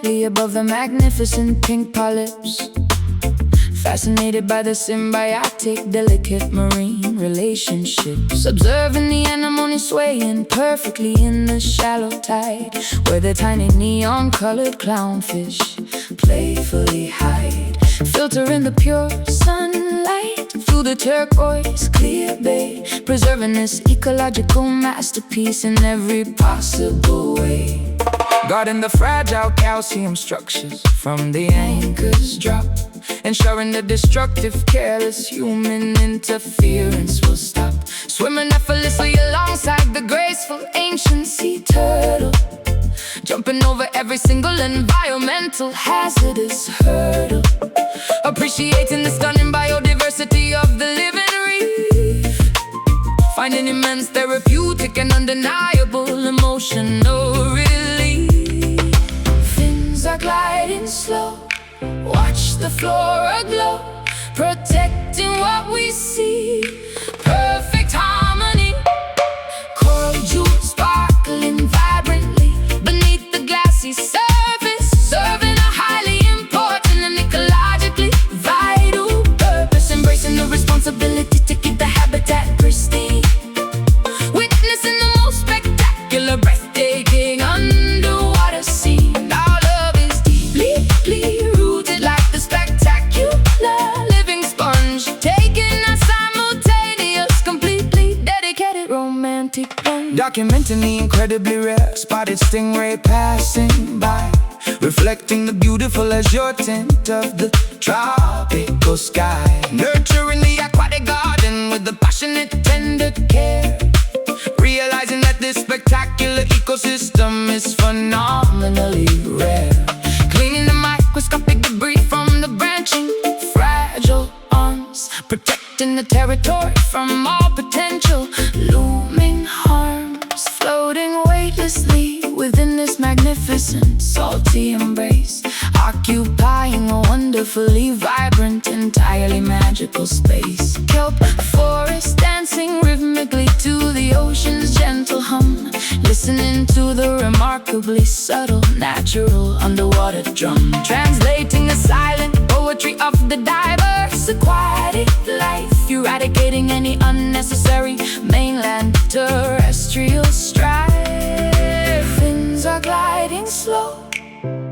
perfectly above the magnificent pink polyps. Fascinated by the symbiotic, delicate marine relationships. Observing the anemone swaying perfectly in the shallow tide, where the tiny neon-colored clownfish playfully hide. Filtering the pure sunlight through the turquoise clear bay, preserving this ecological masterpiece in every possible way. Guarding the fragile calcium structures from the anchor's drop, ensuring the destructive, careless human interference will stop. Swimming effortlessly alongside the graceful ancient sea turtle, jumping over every single environmental hazardous hurdle. Appreciating the stunning biodiversity of the living reef, finding immense therapeutic and undeniable emotional relief. Fins are gliding slow, watch the flora glow, protecting what we see. Perfect harmony, coral jewels sparkling vibrantly beneath the glassy surface, serving a highly important and ecologically vital purpose. Embracing the responsibility to keep the habitat pristine, witnessing the most spectacular, breathtaking underwater scene. Our love is deeply rooted like the spectacular living sponge, taking a simultaneous, completely dedicated romantic plunge. Documenting the incredibly rare spotted stingray passing by, reflecting the beautiful azure tint of the tropical sky. Nurturing the aquatic garden with the passionate, tender care, realizing that this spectacular ecosystem is phenomenally rare. Cleaning the microscopic debris from the branching, fragile arms, protecting the territory from all potential looming harms. Floating weightlessly within this magnificent, salty embrace, occupying a wonderfully vibrant, entirely magical space. Kelp forest dancing rhythmically to the ocean's gentle hum, listening to the remarkably subtle, natural underwater drum, translating the silent poetry of the diverse aquatic life, eradicating any unnecessary mainland terrestrial strife. Fins are gliding slow,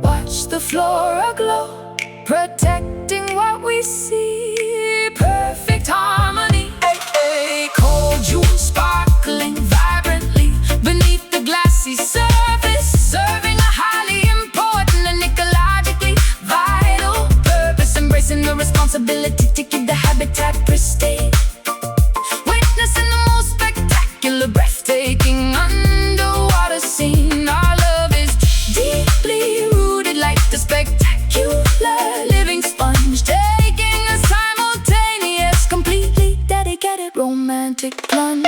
watch the flora glow, protecting what we see. Perfect harmony, cold jewels sparkling vibrantly beneath the glassy surface, serving a highly important and ecologically vital purpose. Embracing the responsibility to keep the habitat pristine, witnessing the most spectacular, breathtaking underwater scene. Our love is deeply rooted like the spectacular living sponge, taking a simultaneous, completely dedicated romantic plunge.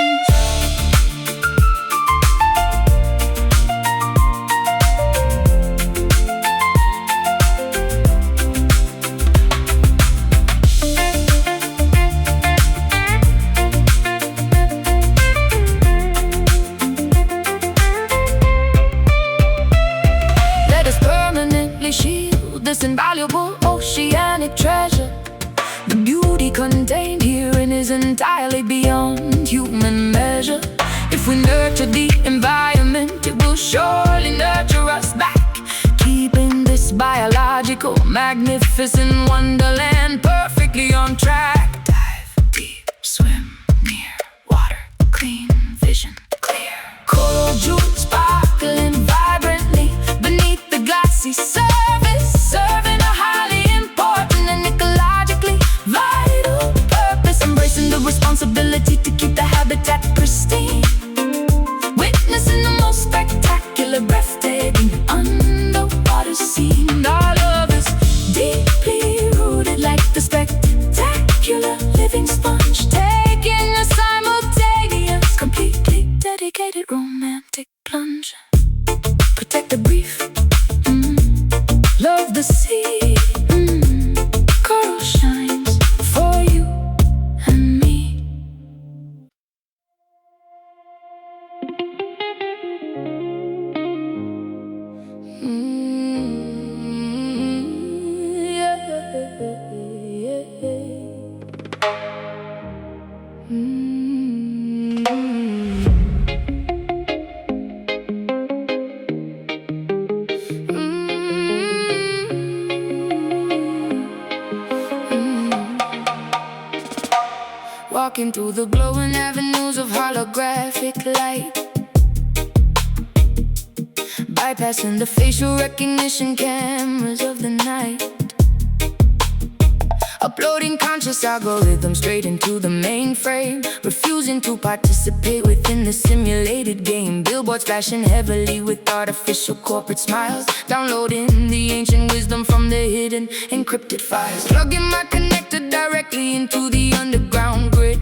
Let us permanently shield this invaluable oceanic treasure. The beauty contained herein is entirely beyond human measure. If we nurture the environment, it will surely nurture us back, keeping this biological, magnificent wonderland perfectly on track. Dive deep, swim near, water clean, vision clear. Coral jewels sparkling vibrantly beneath the glassy surface, serving a highly important and ecologically vital purpose. Embracing the responsibility to keep the habitat pristine, witnessing the most spectacular, breathtaking underwater scene. Our love is deeply rooted like the spectacular living sponge, taking a simultaneous, completely dedicated romantic plunge. Protect the reef, love the sea, coral shines for you and me. walking through the glowing avenues of holographic light, bypassing the facial recognition cameras of the night, uploading conscious algorithms straight into the mainframe, refusing to participate within the simulated game. Billboards flashing heavily with artificial corporate smiles, downloading the ancient wisdom from the hidden encrypted files, plugging my connector directly into the underground grid,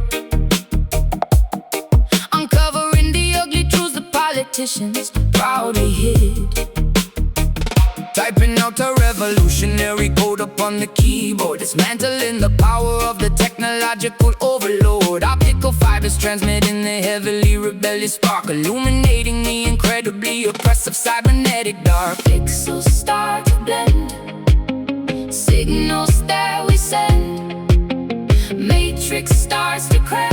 uncovering the ugly truths the politicians proudly hid, typing out a revolutionary code upon the keyboard, dismantling the power of the technological overload. Optical fibers transmitting the heavily rebellious spark, illuminating the incredibly oppressive cybernetic dark. Pixels start to blend, signals that we send, matrix starts to crack.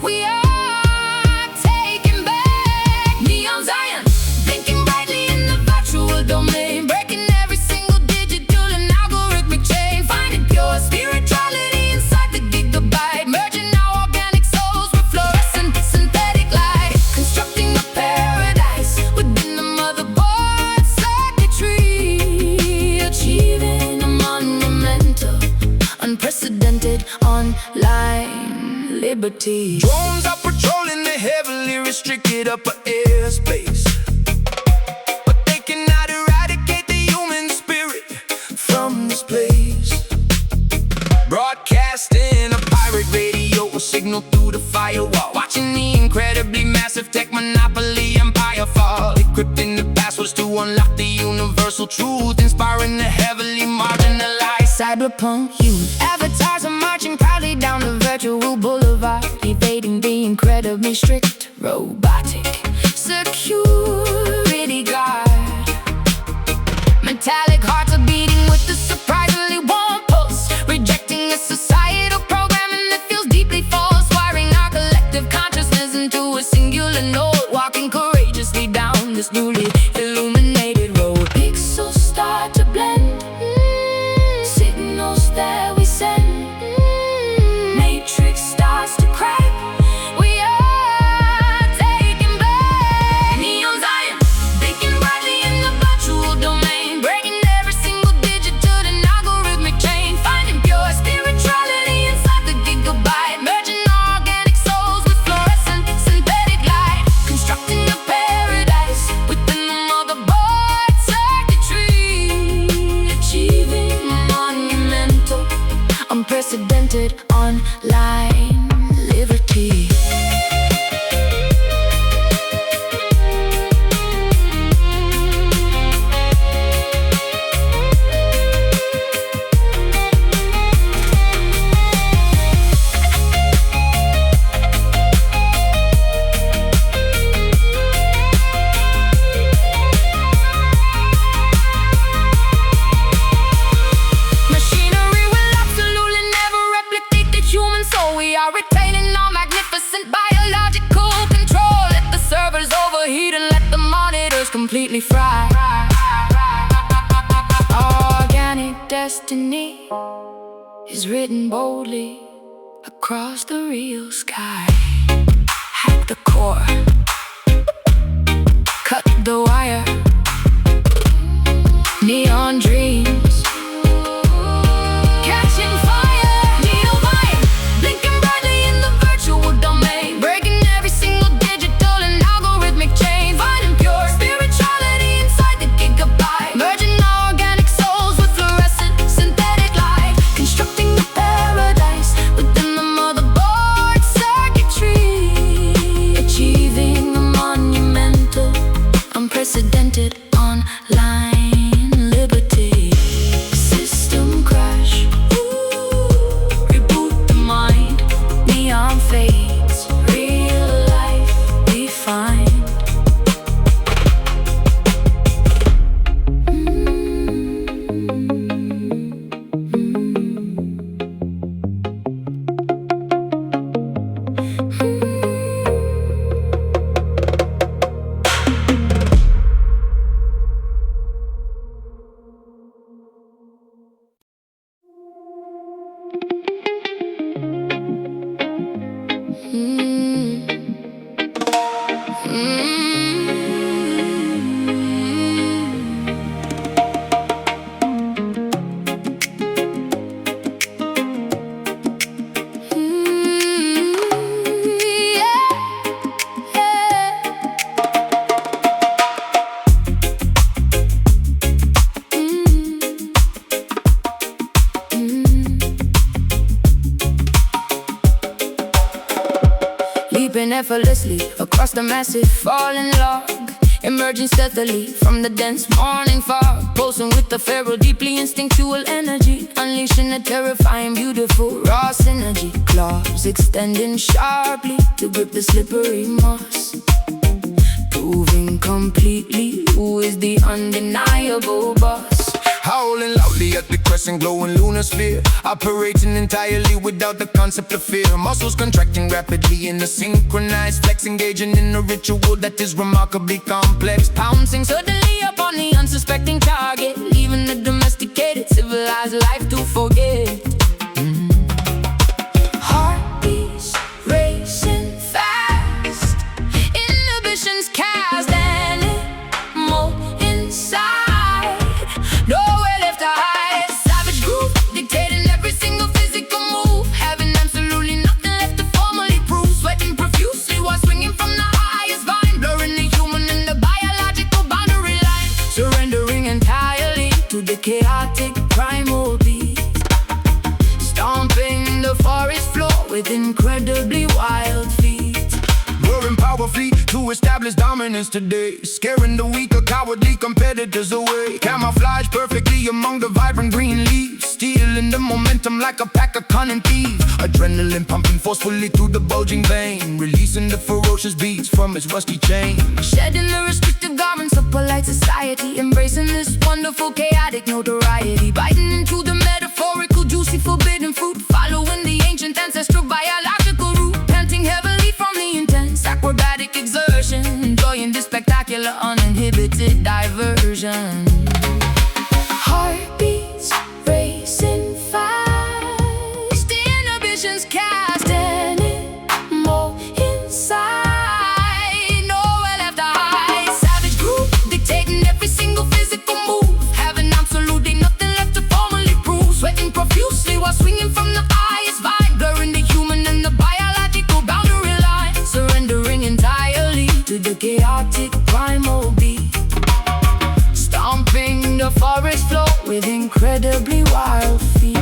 We are taking back neon Zion, blinking brightly in the virtual domain, breaking every single digital and algorithmic chain, finding pure spirituality inside the gigabyte, merging our organic souls with fluorescent synthetic light, constructing a paradise within the motherboard circuitry, achieving a monumental, unprecedented online liberty. Drones are patrolling the heavily restricted upper airspace, but they cannot eradicate the human spirit from this place. Broadcasting a pirate radio signal through the firewall, watching the incredibly massive tech monopoly empire fall, encrypting the passwords to unlock the universal truth, inspiring the heavily marginalized cyberpunk youth. Avatars are marching proudly down the virtual boulevard, evading the incredibly strict robotic security guard. Metallic hearts are beating with the surprisingly warm pulse, rejecting a societal programming that feels deeply false, wiring our collective consciousness into a singular node, walking courageously down this newly illuminated road. Pixels start to blend, signals that we send, matrix starts to crack. We are taking back neon Zion, blinking brightly in the virtual domain, breaking every single digital and algorithmic chain, finding pure spirituality inside the gigabyte, merging our organic souls with fluorescent synthetic light, constructing a paradise within the motherboard circuitry, achieving monumental, unprecedented online liberty. Machinery will absolutely never replicate the human soul. We are retaining our magnificent biological control. Let the servers overheat and let the monitors completely fry. Our organic destiny is written boldly across the real sky. Hack the core, cut the wire, neon dreams catching fire. Neon fire, blinking brightly in the virtual domain, breaking every single digital and algorithmic chain, finding pure spirituality inside the gigabyte, merging our organic souls with fluorescent synthetic light, constructing a paradise within the motherboard circuitry, achieving a monumental, unprecedented online liberty. Moving effortlessly across the massive falling log, emerging stealthily from the dense morning fog, pulsing with the feral, deeply instinctual energy, unleashing a terrifying, beautiful, raw synergy. Claws extending sharply to grip the slippery moss, proving completely who is the undeniable boss. Howling loudly at the crescent glowing lunar sphere, operating entirely without the concept of fear. Muscles contracting rapidly in a synchronized flex, engaging in a ritual that is remarkably complex. Pouncing suddenly upon the unsuspecting target, leaving the domesticated, civilized life to forget. Heartbeats racing fast, inhibitions cast, and it more inside. Nowhere left to hide. Savage groove dictating every single physical move, having absolutely nothing left to formally prove. Sweating profusely while swinging from the highest vine, blurring the human and the biological boundary line, surrendering entirely to the chaotic primal beat, stomping the forest floor with incredibly wild feet. Roaring powerfully to establish dominance today, scaring the weaker, cowardly competitors away. Camouflage perfectly among the vibrant green leaves, stealing the momentum like a pack of cunning thieves. Adrenaline pumping forcefully through the bulging vein, releasing the ferocious beats from its rusty chain. Shedding the restrictive garments of polite society, embracing this wonderful chaotic notoriety, biting into the metaphorical juicy forbidden fruit, following the ancient ancestral biological route, panting heavily from the intense acrobatic exertion, enjoying this spectacular uninhibited diversion. Heartbeats racing fast, inhibitions cast, and it more inside. Nowhere left to hide. Savage groove dictating every single physical move, having absolutely nothing left to formally prove. Sweating profusely while swinging from the highest vine, blurring the human and the biological boundary line, surrendering entirely to the chaotic primal beat, stomping the forest floor with incredibly wild feet.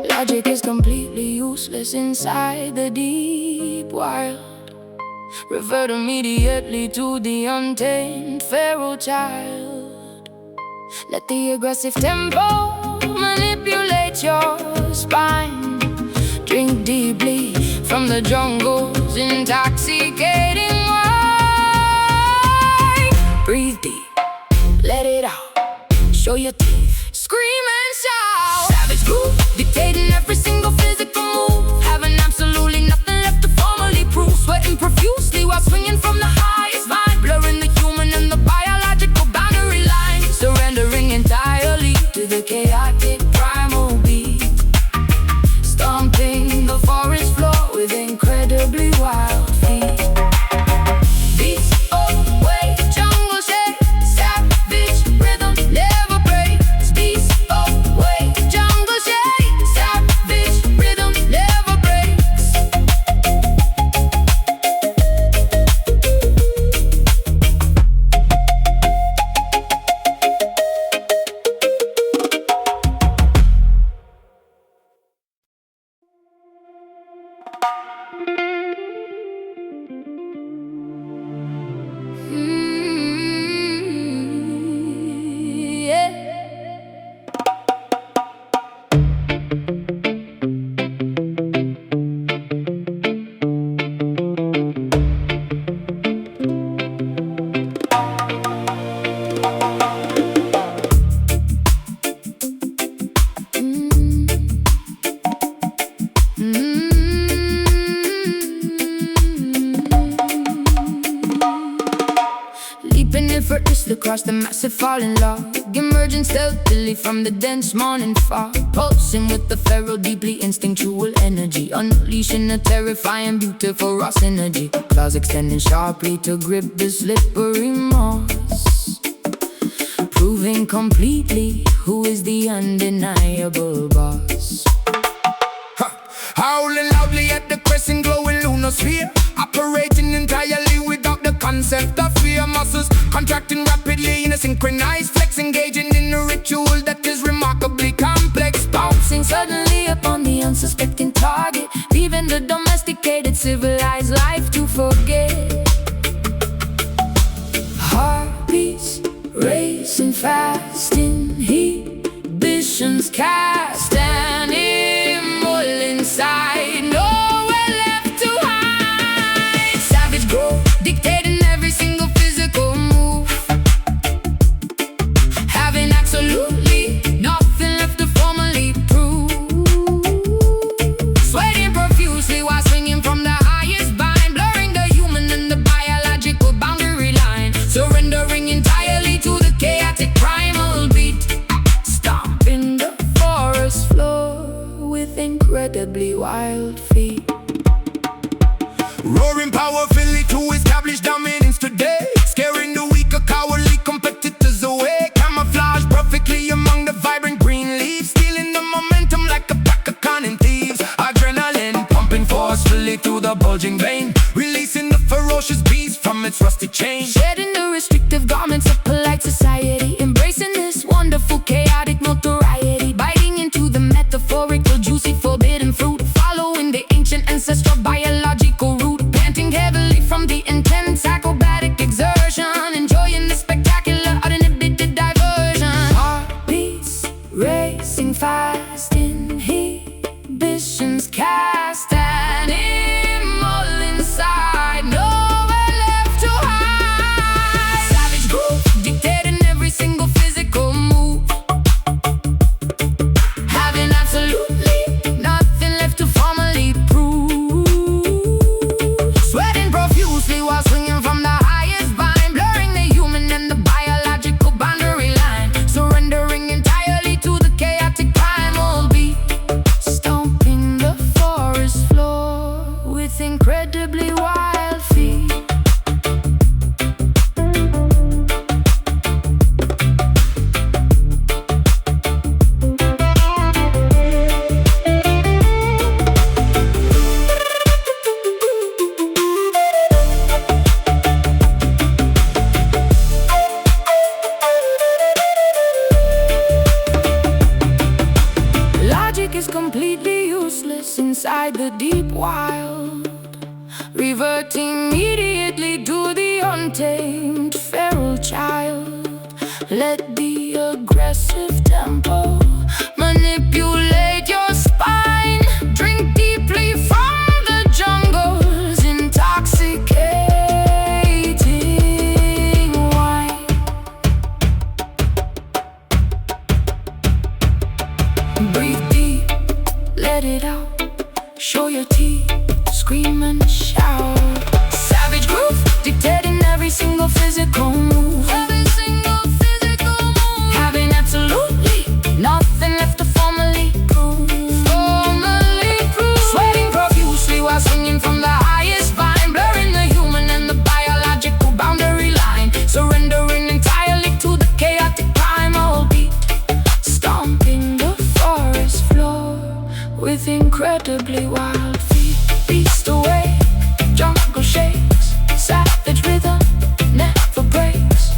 Logic is completely useless inside the deep wild. Revert immediately to the untamed feral child. Let the aggressive tempo manipulate your spine. Drink deeply from the jungle's intoxicating wine. Breathe deep, let it out, show your teeth, scream and shout. Savage groove dictating every single physical move, having absolutely nothing left to formally prove. Sweating profusely while swinging from the highest vine, blurring the human and the biological boundary line, surrendering entirely to the chaotic primal beat, stomping the forest floor with incredibly wild feet. Beats away, jungle shake, savage rhythm never breaks. Beats away, jungle shake, savage rhythm never breaks. effortlessly across the massive falling log, emerging stealthily from the dense morning fog, pulsing with the feral, deeply instinctual energy, unleashing a terrifying, beautiful raw synergy. Claws extending sharply to grip the slippery moss, proving completely who is the undeniable boss. Howling loudly at the crescent glowing lunar sphere, operating entirely without the concept of fear. Muscles contracting rapidly in a synchronized flex, engaging in a ritual that is remarkably complex, bouncing suddenly upon the unsuspecting target, leaving the domesticated civilized life to forget. Heartbeats racing fast in heat, visions cast and immortal inside, nowhere left to hide. Savage growth dictating every single physical move, having absolutely nothing left to formally prove. Sweating profusely while swinging from the highest bind, blurring the human and the biological boundary line, surrendering entirely to the chaotic primal beat, stomping the forest floor with incredibly wild feet. Roaring powerfully to establish dominance today, scaring the weaker, cowardly competitors away. Camouflage perfectly among the vibrant green leaves, stealing the momentum like a pack of cunning thieves. Adrenaline pumping forcefully through the bulging vein, releasing the ferocious beast from its rusty chain, shedding the restrictive garments of polite society, embracing this wonderful chaotic notoriety, biting into the metaphorical juicy forbidden fruit, following the ancient ancestral biological route, panting heavily from the intense acrobatic exertion, enjoying the spectacular uninhibited diversion. Heartbeats racing fast in heat, visions cast and immortal inside, nowhere left to hide. Savage growth dictating every single physical move, having absolutely nothing left to formally prove. Sweating profusely while swinging from the highest vine, blurring the human and the biological boundary line, surrendering entirely to the chaotic primal beat, stomping the forest floor with incredibly wild feet. Logic is completely useless inside the deep wild, reverting immediately to the untamed feral child. Let the aggressive tempo manipulate your spine, drink deeply from the jungle's intoxicating wine. Breathe deep, let it out, show your teeth, scream and shout. Savage groove dictating every single physical move, having absolutely nothing left to formally prove. Sweating profusely while swinging from the highest vine, blurring the human and the biological boundary line, surrendering entirely to the chaotic primal beat, stomping the forest floor with incredibly wild feet. Beast away, jungle shakes, savage rhythm never breaks.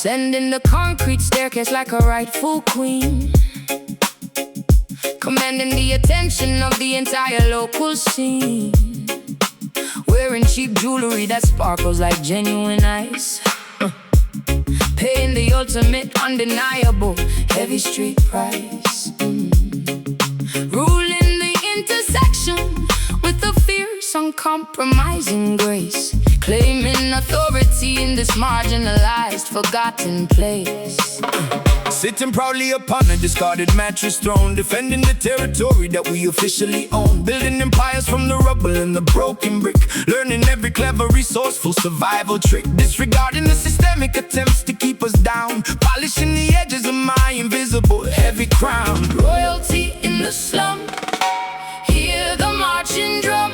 ascending the concrete staircase like a rightful queen, commanding the attention of the entire local scene, wearing cheap jewelry that sparkles like genuine ice, paying the ultimate, undeniable, heavy street price, ruling the intersection with a fierce, uncompromising grace, claiming authority in this marginalized, forgotten place. Sitting proudly upon a discarded mattress throne, defending the territory that we officially own, building empires from the rubble and the broken brick, learning every clever, resourceful survival trick, disregarding the systemic attempts to keep us down, polishing the edges of my invisible heavy crown. Royalty in the slum, hear the marching drum.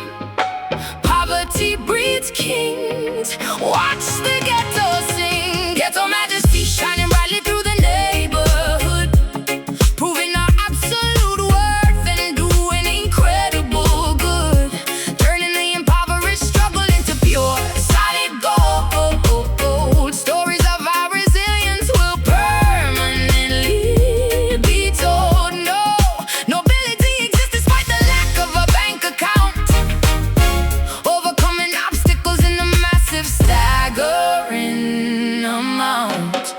Poverty breeds kings, watch the ghetto sing. Ghetto majesty shining brightly through the neighborhood, proving our absolute worth and doing incredible good, turning the impoverished struggle into pure solid gold. Stories of our resilience will permanently be told. No nobility exists despite the lack of a bank account, overcoming obstacles in a massive, staggering amount.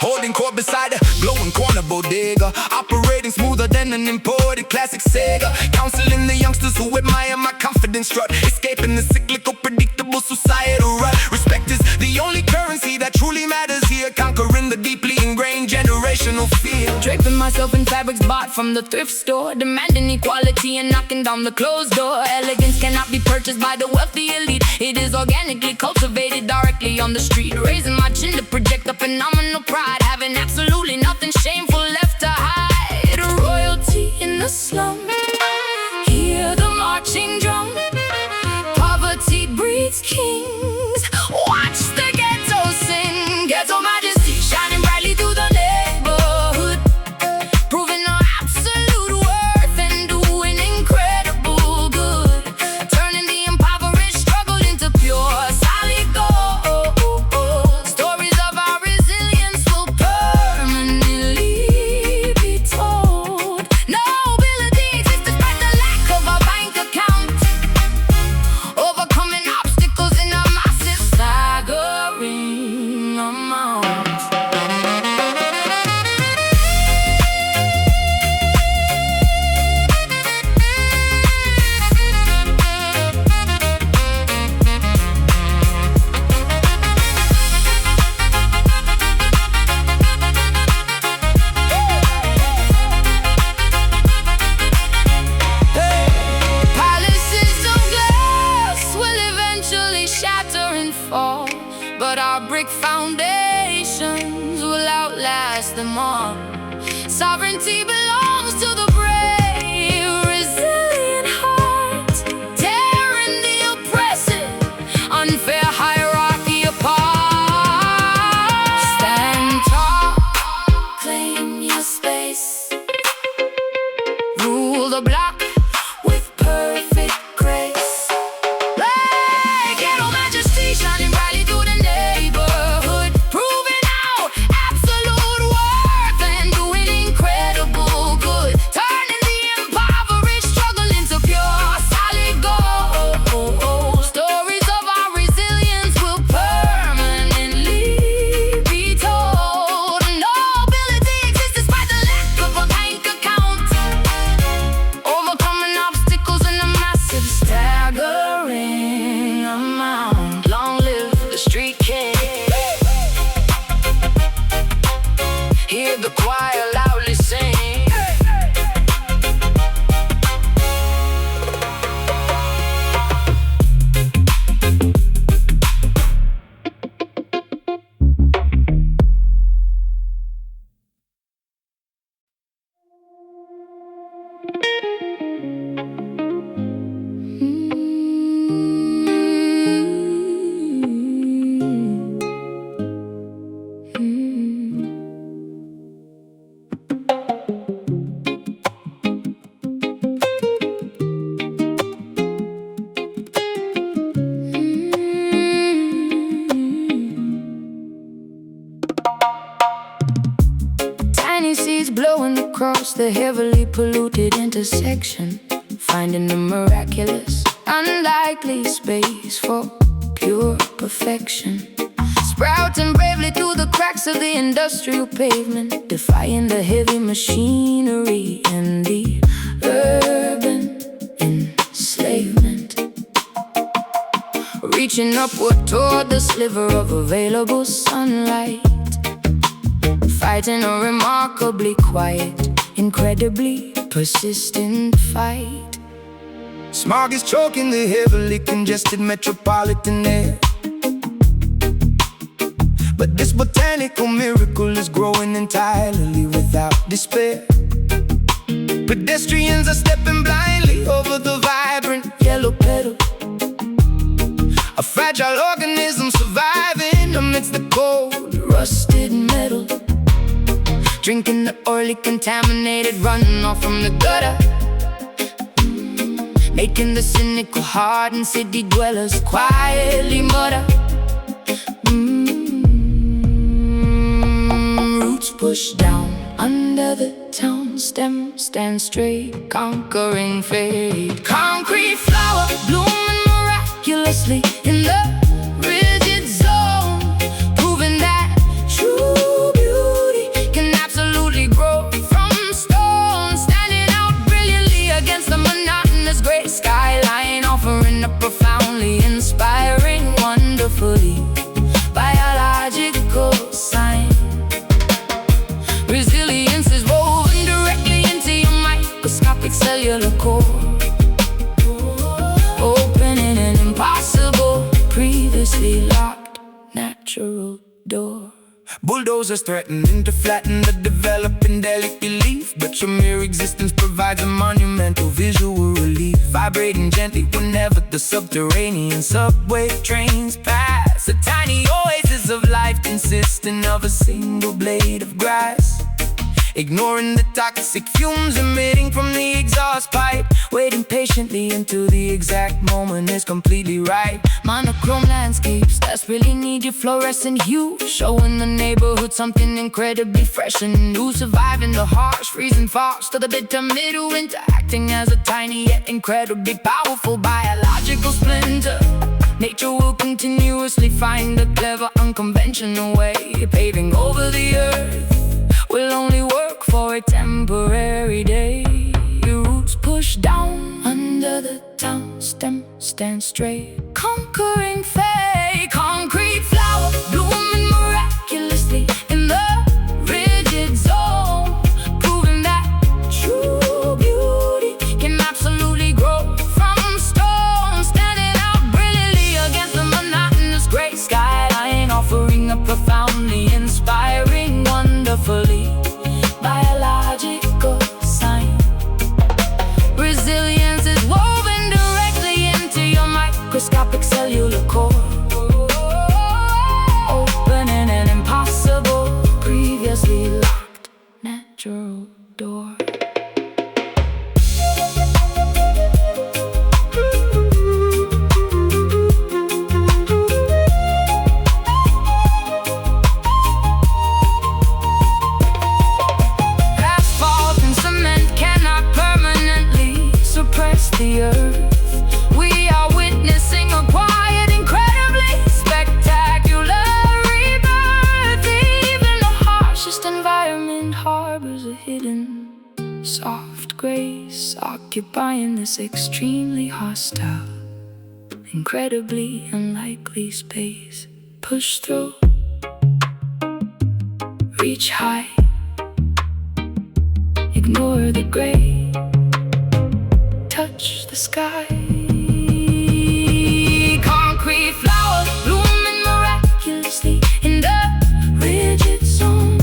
Holding court beside a glowing corner bodega, operating smoother than an imported classic Sega, counseling the youngsters who admire my confident strut, escaping the cyclical, predictable societal rut. Respect is the only currency that truly matters here, conquering the deeply ingrained generational fear. Draping myself in fabrics bought from the thrift store, demanding equality and knocking down the closed door. Elegance cannot be purchased by the wealthy elite, it is organically cultivated directly on the street. Raising my chin to project a phenomenal pride, having absolutely nothing shameful left to hide. Royalty in the slum, hear the marching drum. Poverty breeds kings, watch the ghetto sing. Ghetto majesty shining brightly through the neighborhood, proving our absolute worth and doing incredible good, turning the impoverished struggle into pure solid gold. Stories of our resilience will permanently be told. Nobility exists despite the lack of a bank account, overcoming obstacles in a massive, staggering amount. Palaces of glass will eventually shatter and fall, but our brick foundations will outlast them all. Sovereignty belongs to the brave, resilient heart, tearing the oppressive, unfair hierarchy apart. Stand tall, claim your space, rule the block with perfect grace. Hey, ghetto majesty shining brightly through the neighborhood, proving our absolute worth and doing incredible good, turning the impoverished struggle into pure solid gold. Stories of our resilience will permanently be told. Nobility exists despite the lack of a bank account, polluted intersection, finding the miraculous, unlikely space for pure perfection. Sprouting bravely through the cracks of the industrial pavement, defying the heavy machinery and the urban enslavement. Reaching upward toward the sliver of available sunlight, fighting a remarkably quiet, incredibly persistent fight. Smog is choking the heavily congested metropolitan air, but this botanical miracle is growing entirely without despair. Pedestrians are stepping blindly over the vibrant yellow petal, a fragile organism surviving amidst the cold, Rusted metal, drinking the oily contaminated runoff from the gutter, making the cynical hardened city dwellers quietly mutter. roots pushed down under the town stem, stand straight, conquering fate. Concrete flower blooming miraculously in the rigid zone, proving that True beauty can absolutely grow from stone, standing out brilliantly against the monotonous gray skyline, offering a profoundly inspiring, wonderfully biological sign. Resilience is woven directly into your microscopic cellular core, opening an impossible, previously locked natural door. Bulldozers threatening to flatten the developing delicate leaf, but your mere existence provides a monumental visual relief, vibrating gently whenever the subterranean subway trains pass. A tiny oasis of life consisting of a single blade of grass, ignoring the toxic fumes emitting from the exhaust pipe, waiting patiently until the exact moment is completely right. Monochrome landscapes desperately need your fluorescent hue, showing the neighborhood something incredibly fresh and new. Surviving the harsh freezing fogs to the bitter midwinter, acting as a tiny yet incredibly powerful biological splinter. Nature will continuously find a clever, unconventional way, paving over the earth will only work for a temporary day. Your roots push down under the town stem, stand straight, conquering fate. Concrete flower blooming miraculously in the rigid zone, proving that true beauty can absolutely grow from stone, standing out brilliantly against the monotonous gray skyline, offering a profoundly inspiring, wonderfully biological sign. Resilience is woven directly into your microscopic cellular core, opening an impossible, previously locked natural door. The earth, we are witnessing a quiet, incredibly spectacular rebirth. Even the harshest environment harbors a hidden, soft grace, occupying this extremely hostile, incredibly unlikely space. Push through, reach high, ignore the gray, touch the sky. Concrete flowers blooming miraculously in the rigid zone,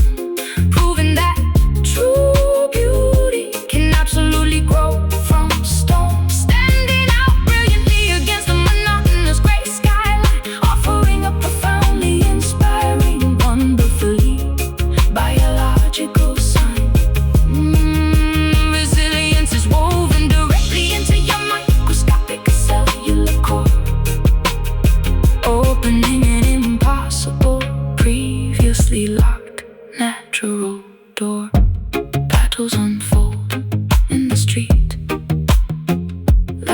proving that true beauty can absolutely grow from stone, standing out brilliantly against the monotonous gray skyline, offering a profoundly inspiring, wonderfully biological sign. Resilience is woven directly into your microscopic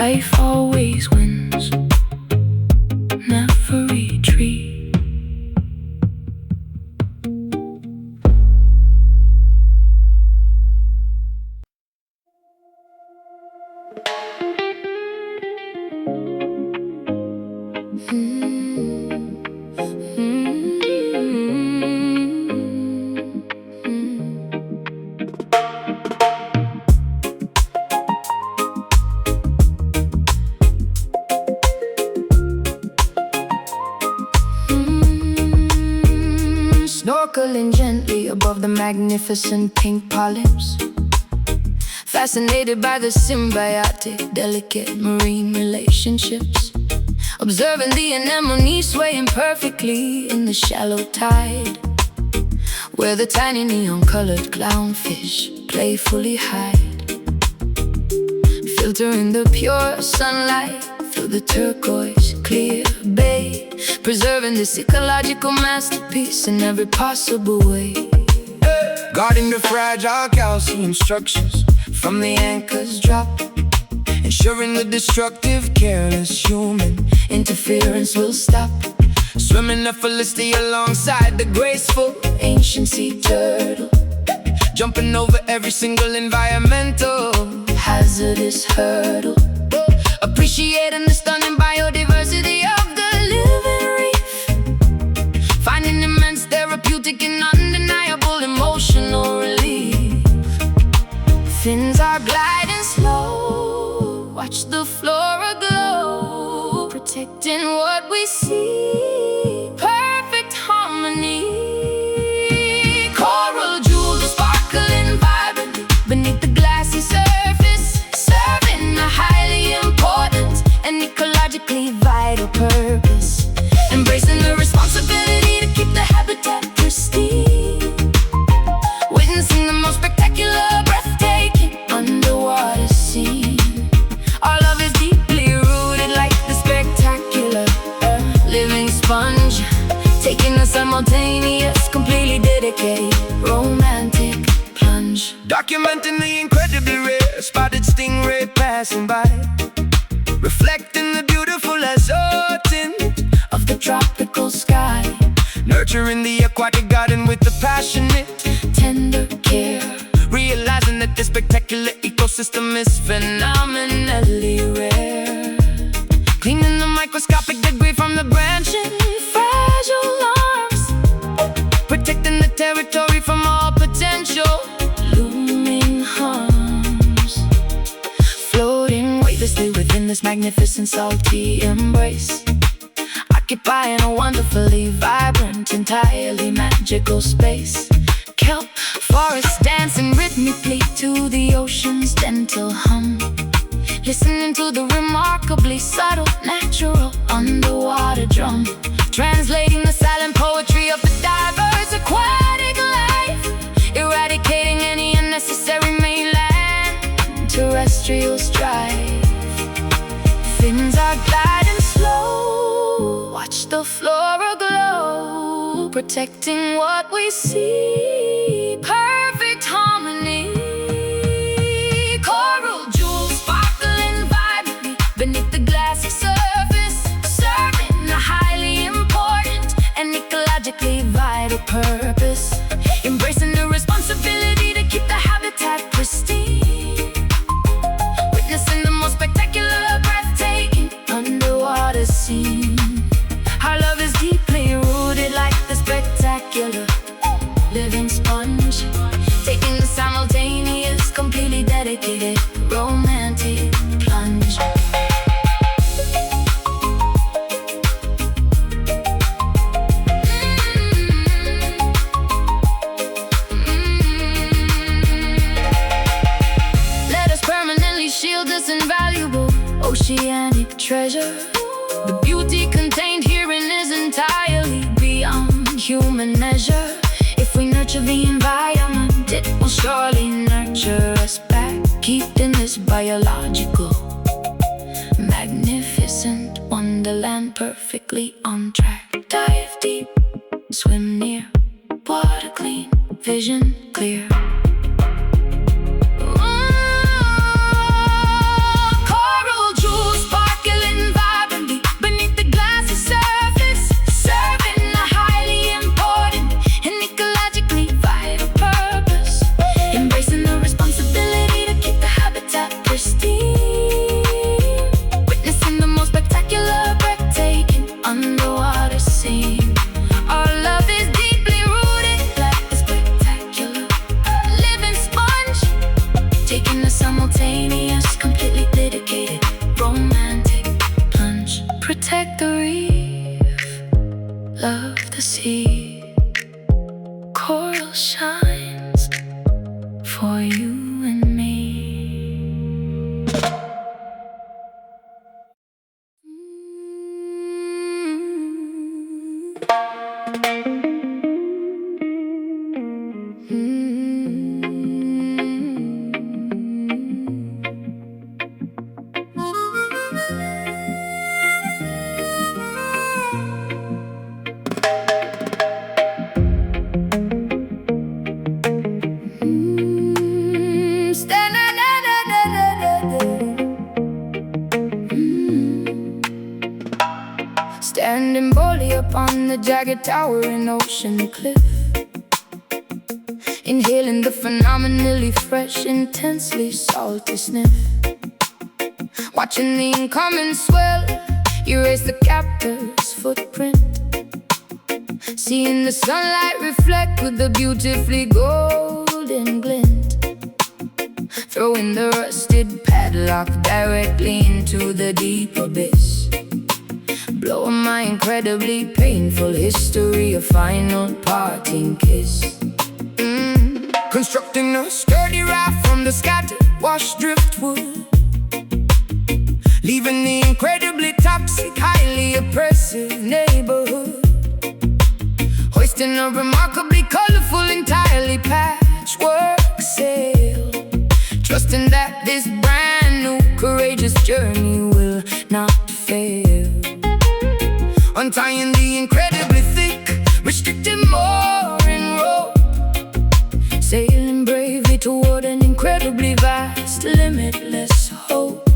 Life always wins, never retreat. Snorkeling gently above the magnificent pink polyps, fascinated by the symbiotic, delicate marine relationships, observing the anemone swaying perfectly in the shallow tide, where the tiny neon-colored clownfish playfully hide, filtering the pure sunlight through the turquoise clear bay, preserving this ecological masterpiece in every possible way. Guarding the fragile calcium structures from the anchor's drop, ensuring the destructive, careless human interference will stop. Swimming effortlessly alongside the graceful ancient sea turtle, jumping over every single environmental hazardous hurdle, appreciating the stunning biodiversity of the living reef, finding immense therapeutic and undeniable emotional relief. Fins are gliding slow, watch the flora glow, protecting what we see, perfect harmony. Coral jewels sparkling vibrantly beneath the glassy surface, serving a highly important and ecologically vital purpose, embracing the responsibility to keep the habitat pristine, witnessing the most spectacular, breathtaking underwater scene. Our love is deeply rooted like the spectacular living sponge, taking a simultaneous, completely dedicated, romantic plunge. Documenting the incredibly rare spotted stingray passing by, reflecting the beautiful azure tint Of the tropical sky, nurturing the aquatic garden with the passionate, tender care, realizing that this spectacular ecosystem is phenomenally rare. Cleaning the microscopic debris from the branching fragile arms, protecting the territory from all potential looming harms, floating weightlessly within this magnificent salty embrace, occupying a wonderfully vibrant, entirely magical space. Kelp forests dancing rhythmically to the ocean's gentle hum, listening to the remarkably subtle, natural underwater drum, translating the silent poetry of the diverse aquatic life, eradicating any unnecessary mainland terrestrial strife. Fins are gliding slow, watch the flora glow, protecting what we see, perfect harmony. Coral jewels sparkling vibrantly beneath the glassy surface, serving a highly important and ecologically vital purpose, embracing the responsibility to keep the habitat pristine, witnessing the most spectacular, breathtaking underwater scene. Our love is deeply rooted like the spectacular living sponge, taking the simultaneous, completely dedicated, romantic plunge. Let us permanently shield this invaluable oceanic treasure. The beauty contained herein is entirely beyond human measure. If we nurture the environment, it will surely nurture us back, keeping this biological, magnificent wonderland perfectly on track. Dive deep, swim near, water clean, vision clear. Coral jewels on the jagged towering ocean cliff, inhaling the phenomenally fresh, intensely salty sniff. Watching the incoming swell erase the captor's footprint, seeing the sunlight reflect with a beautifully golden glint, throwing the rusted padlock directly into the deep abyss, blowing my incredibly painful history a final parting kiss. Constructing a sturdy raft from the scattered washed driftwood, leaving the incredibly toxic, highly oppressive neighborhood, hoisting a remarkably colorful, entirely patchwork sail, trusting that this brand new courageous journey will not fail. Untying the incredibly thick, restricted mooring rope, sailing bravely toward an incredibly vast, limitless hope.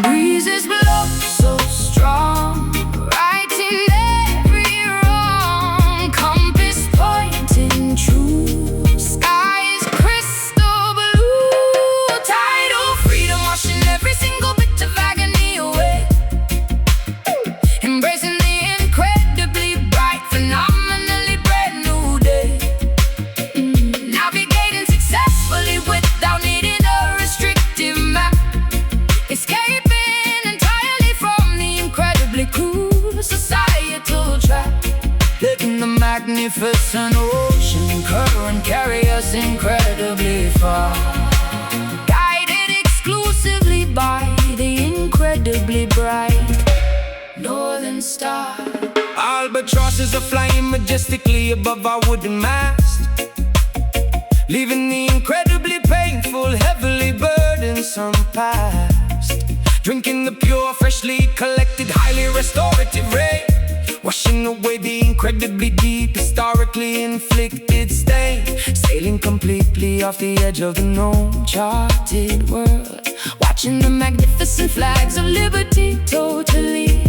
Breezes blow so strong, righting every wrong, compass pointing true, skies crystal blue, tidal freedom washing every single bit of agony away, embracing the incredibly bright, phenomenally brand new day, navigating successfully without needing a restrictive map, escaping entirely from the incredibly cruel societal trap, letting the magnificent ocean current carry us incredibly far, guided exclusively by the incredibly bright northern star. Albatrosses are flying majestically above our wooden mast, leaving the incredibly painful, heavily burdensome past, drinking the pure, freshly collected, highly restorative rain, washing away the incredibly deep, historically inflicted stain, sailing completely off the edge of the known charted world, watching the magnificent flags of liberty totally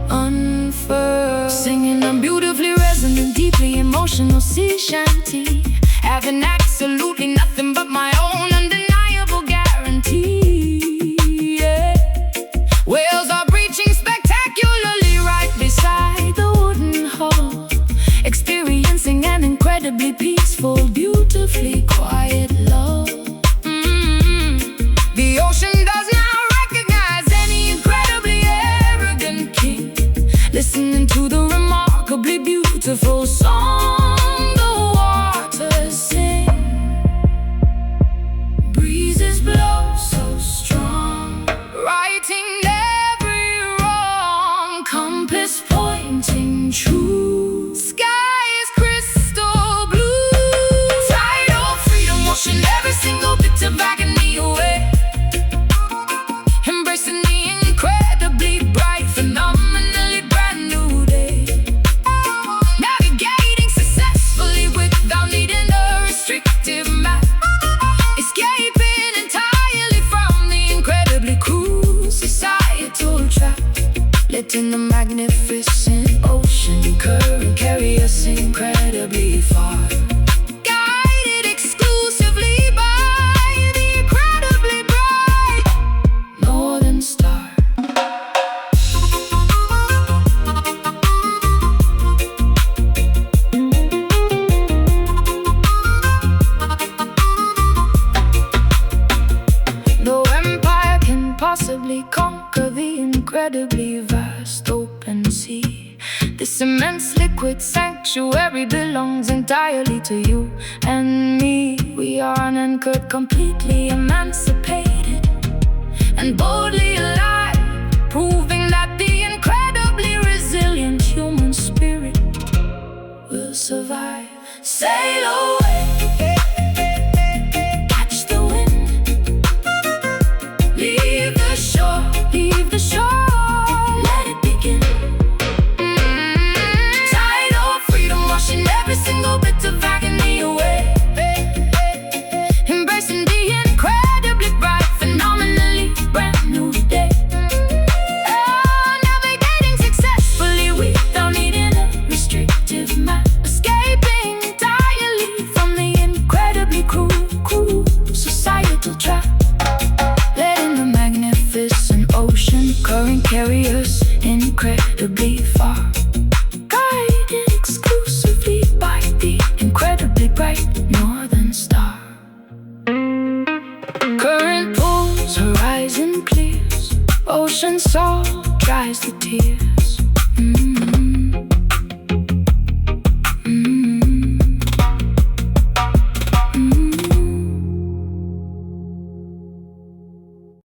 unfurled, singing a beautifully resonant, deeply emotional sea shanty, having absolutely nothing but my own undeniable guarantee. Yeah. Whales are breaching spectacularly right beside the wooden hull, experiencing an incredibly peaceful, beautifully quiet love. The ocean does not recognize any incredibly arrogant king, Listening to the remarkably beautiful song the waters sing. Breezes blow so strong, righting every wrong, compass pointing true, skies crystal blue, tidal freedom washing every single bit of agony away, embracing the incredibly bright, phenomenally brand new day, navigating successfully without needing a restrictive map, escaping entirely from the incredibly cruel societal trap, letting the magnificent ocean current carry us incredibly far, guided exclusively by the incredibly bright northern star. No empire can possibly conquer the incredibly vast open sea. This immense liquid sanctuary belongs entirely to you and me. We are unanchored, completely emancipated, and boldly alive, proving that the incredibly resilient human spirit will survive. Sail away, catch the wind, leave the shore, let it begin. Tidal freedom washing every single bit of agony away, embracing the incredibly bright, phenomenally brand new carry us incredibly far, guided exclusively by the incredibly bright northern star. Current pulls, horizon clears, ocean salt dries the tears.